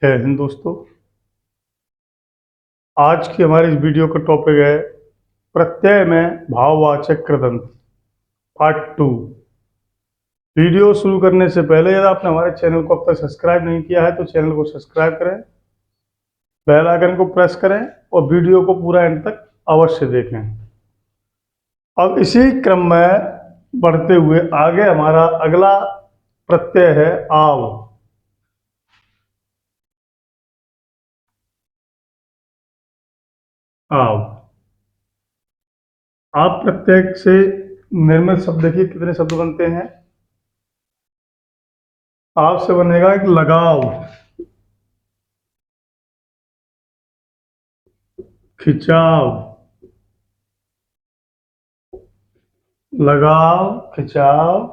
जय हिंद दोस्तों। आज की हमारी इस वीडियो का टॉपिक है प्रत्यय में भाववाचक कृदंत पार्ट 2। वीडियो शुरू करने से पहले यदि आपने हमारे चैनल को अब तक सब्सक्राइब नहीं किया है तो चैनल को सब्सक्राइब करें, बेल आइकन को प्रेस करें और वीडियो को पूरा एंड तक अवश्य देखें। अब इसी क्रम में बढ़ते हुए आगे हमारा अगला प्रत्यय है आव। आव आप प्रत्यय से निर्मित शब्द देखिए कितने शब्द बनते हैं। आप से बनेगा एक लगाव, खिंचाव, लगाव, खिंचाव,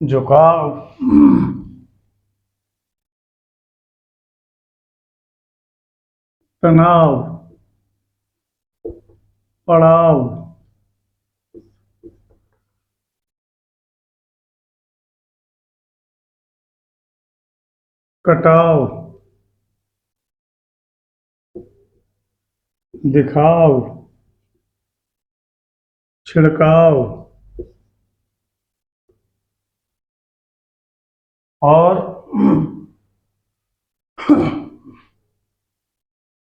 झुकाव, तनाव, पड़ाव, कटाव, दिखाव, छिड़काव और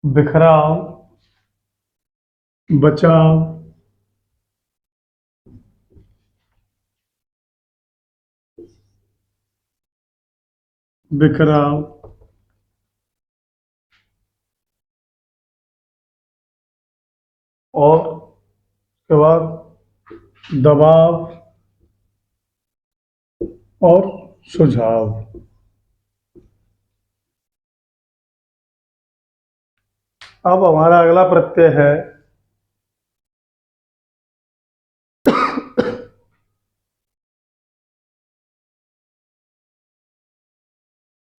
बिखराव, बचाव, बिखराव और उसके बाद दबाव और सुझाव। अब हमारा अगला प्रत्यय है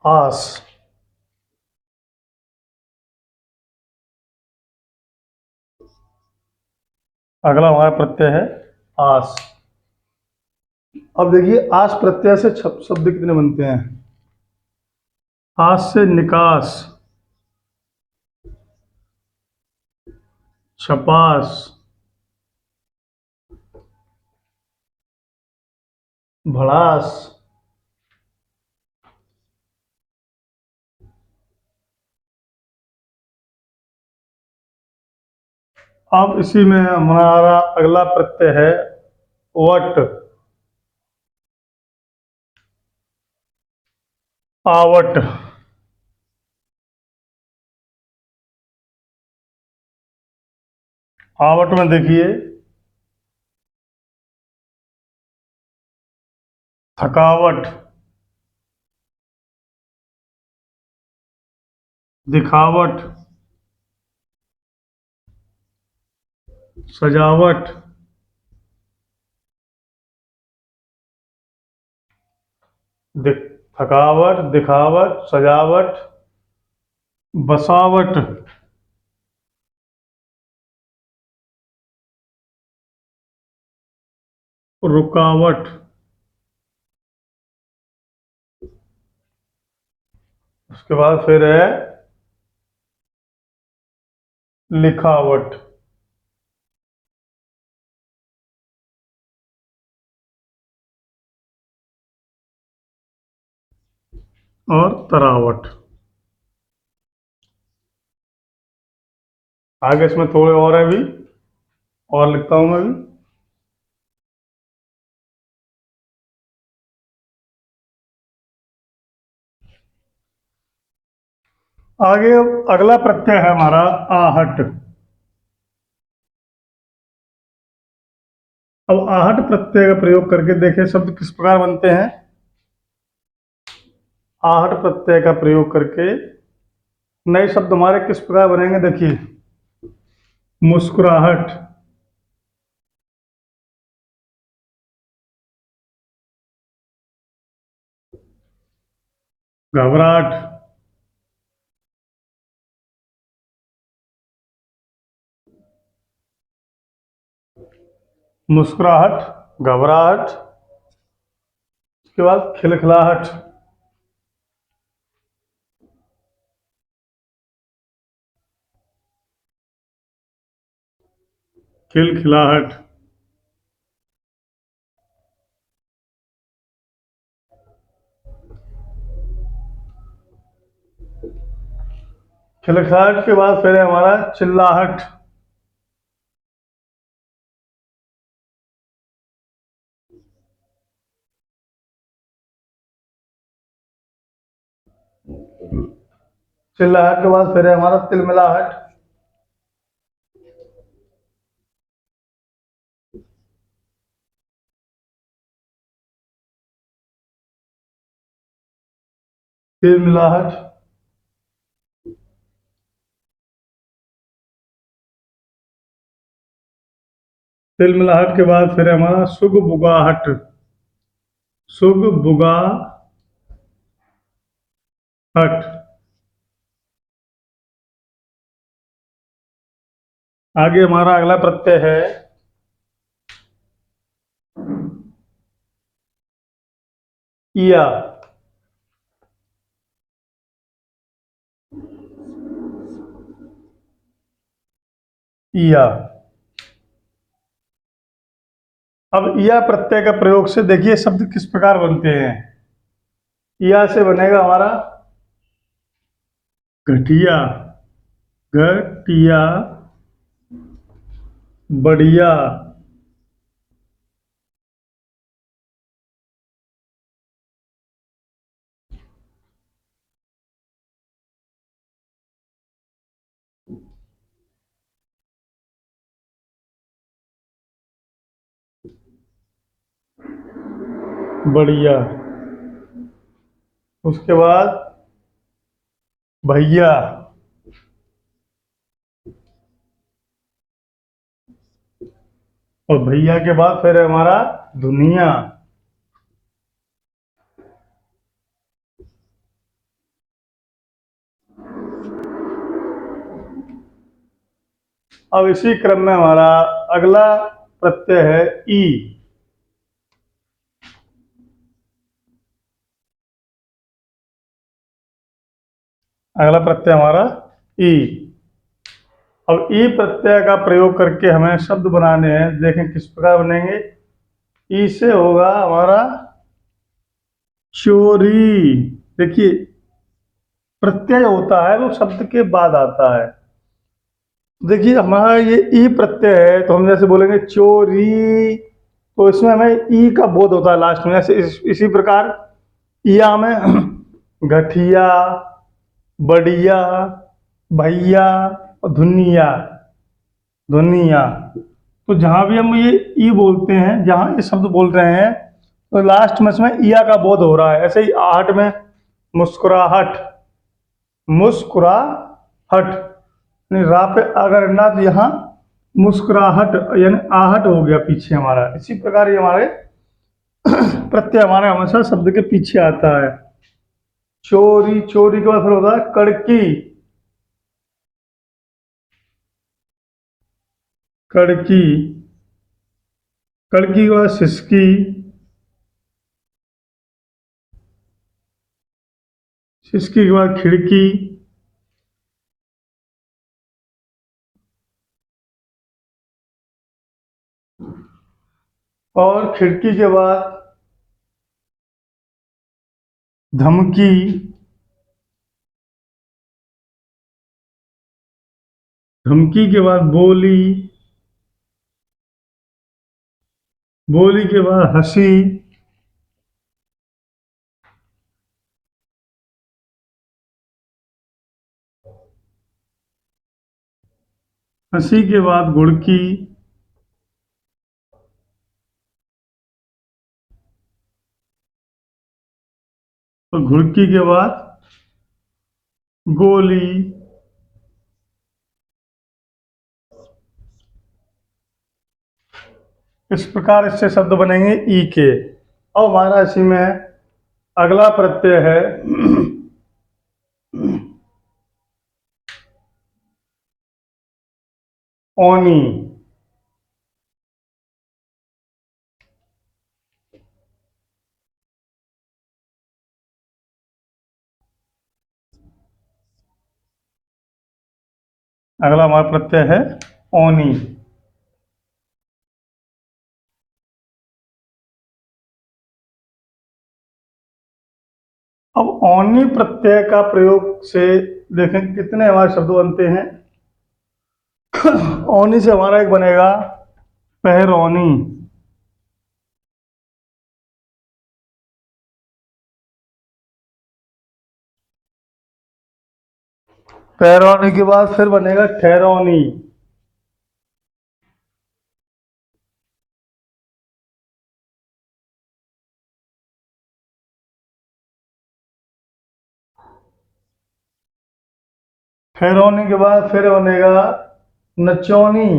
आस। अगला हमारा प्रत्यय है आस। अब देखिए आस प्रत्यय से शब्द कितने बनते हैं। आस से निकास, छपास, भड़ास, अब इसी में हमारा अगला प्रत्यय है वट। आवट। आवट में देखिए थकावट, दिखावट, सजावट, थकावट, दिखावट, सजावट, बसावट, रुकावट। उसके बाद फिर है लिखावट और तरावट। आगे इसमें थोड़े और है भी, और लिखता हूं मैं भी। आगे अगला प्रत्यय है हमारा आहट। अब आहट प्रत्यय का प्रयोग करके देखिए शब्द किस प्रकार बनते हैं। आहट प्रत्यय का प्रयोग करके नए शब्द हमारे किस प्रकार बनेंगे देखिए। मुस्कुराहट, घबराहट, मुस्कुराहट, घबराहट, उसके बाद खिलखिलाहट, खिलखिलाहट। खिलखिलाहट के बाद फिर है हमारा चिल्लाहट। चिल्लाहट के बाद फिर है हमारा तिलमिलाहट। तिलमिलाहट। तिलमिलाहट के बाद फिर है हमारा सुगबुगाहट। सुगबुगाहट। आगे हमारा अगला प्रत्यय है इया। इया। अब इया प्रत्यय का प्रयोग से देखिए शब्द किस प्रकार बनते हैं। इया से बनेगा हमारा घटिया। घटिया। बढ़िया। बढ़िया। उसके बाद भैया। और भैया के बाद फिर है हमारा दुनिया। अब इसी क्रम में हमारा अगला प्रत्यय है ई। अगला प्रत्यय हमारा ई। अब ई प्रत्यय का प्रयोग करके हमें शब्द बनाने हैं। देखें किस प्रकार बनेंगे। ई से होगा हमारा चोरी। देखिए प्रत्यय होता है वो शब्द के बाद आता है। देखिए हमारा ये ई प्रत्यय है तो हम जैसे बोलेंगे चोरी, तो इसमें हमें ई का बोध होता है लास्ट में। जैसे इसी प्रकार इया में घटिया, बढ़िया, भैया और धुनिया। धुनिया। तो जहां भी हम ये ई बोलते हैं, जहां ये शब्द बोल रहे हैं, तो लास्ट में इसमें इया का बोध हो रहा है। ऐसे ही आहट में मुस्कुराहट। मुस्कुराहट यानी रा पे अगर ना, तो यहाँ मुस्कुराहट यानी आहट हो गया पीछे हमारा। इसी प्रकार ये हमारे प्रत्यय हमारे हमेशा शब्द के पीछे आता है। चोरी। चोरी के बाद फिर होता है कड़की। कड़की। कड़की के बाद सिसकी। सिसकी के बाद खिड़की। और खिड़की के बाद धमकी। धमकी के बाद बोली। बोली के बाद हंसी। हंसी के बाद गुड़की। और घुड़की के बाद गोली। इस प्रकार इससे शब्द बनेंगे ई के। और हमारा इसी में अगला प्रत्यय है ओनी। अगला हमारा प्रत्यय है ओनी। अब औनी प्रत्यय का प्रयोग से देखें कितने हमारे शब्द बनते हैं। औनी से हमारा एक बनेगा पहरौनी। पहरौनी के बाद फिर बनेगा ठहरौनी। ठहरौनी के बाद फिर बनेगा नचौनी।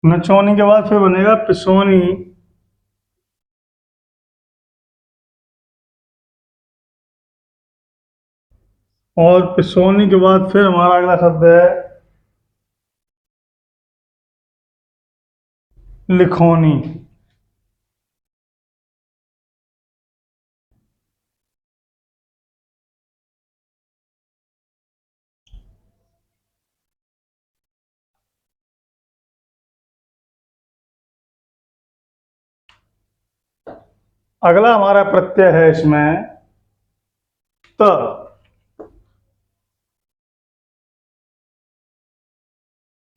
नचौनी के बाद फिर बनेगा पिसौनी। और पिसौनी के बाद फिर हमारा अगला शब्द है लिखौनी। अगला हमारा प्रत्यय है इसमें त।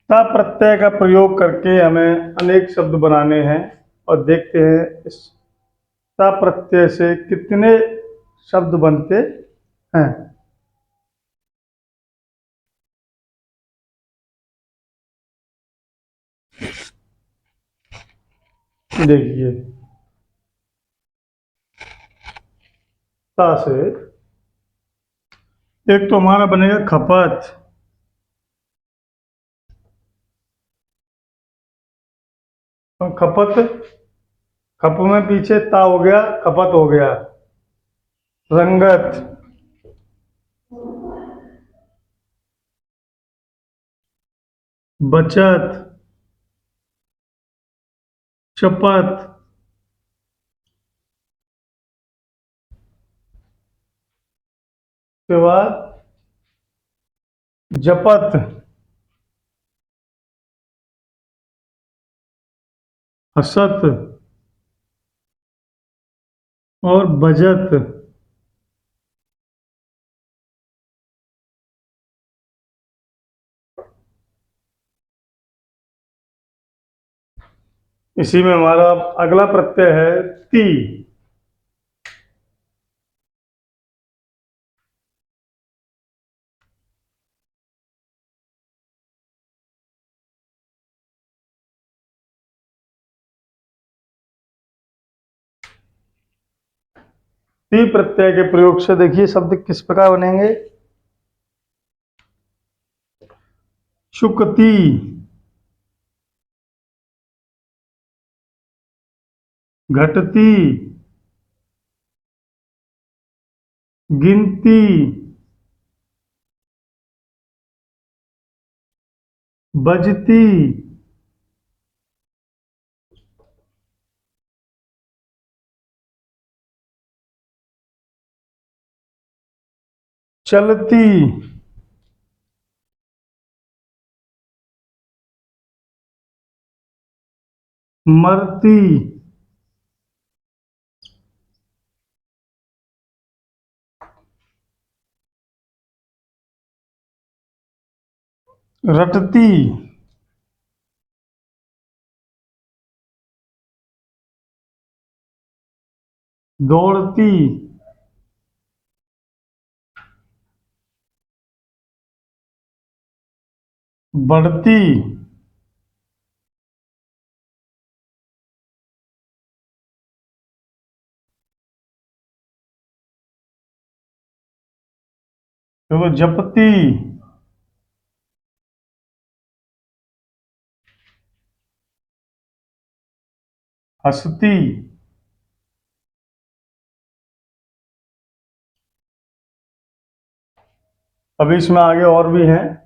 ता प्रत्यय का प्रयोग करके हमें अनेक शब्द बनाने हैं और देखते हैं इस ता प्रत्यय से कितने शब्द बनते हैं। देखिए, ता से एक तो हमारा बनेगा खपत। और खपत, खप में पीछे ता हो गया, खपत हो गया। रंगत, बचत, चपत, के बाद जपत, हसत और बजत। इसी में हमारा अगला प्रत्यय है ती। ती प्रत्यय के प्रयोग से देखिए शब्द किस प्रकार बनेंगे। शुकती, घटती, गिनती, बजती, चलती, मरती, रटती, दौड़ती, बढ़ती। देखो, जपती, हंसती। अभी इसमें आगे और भी हैं।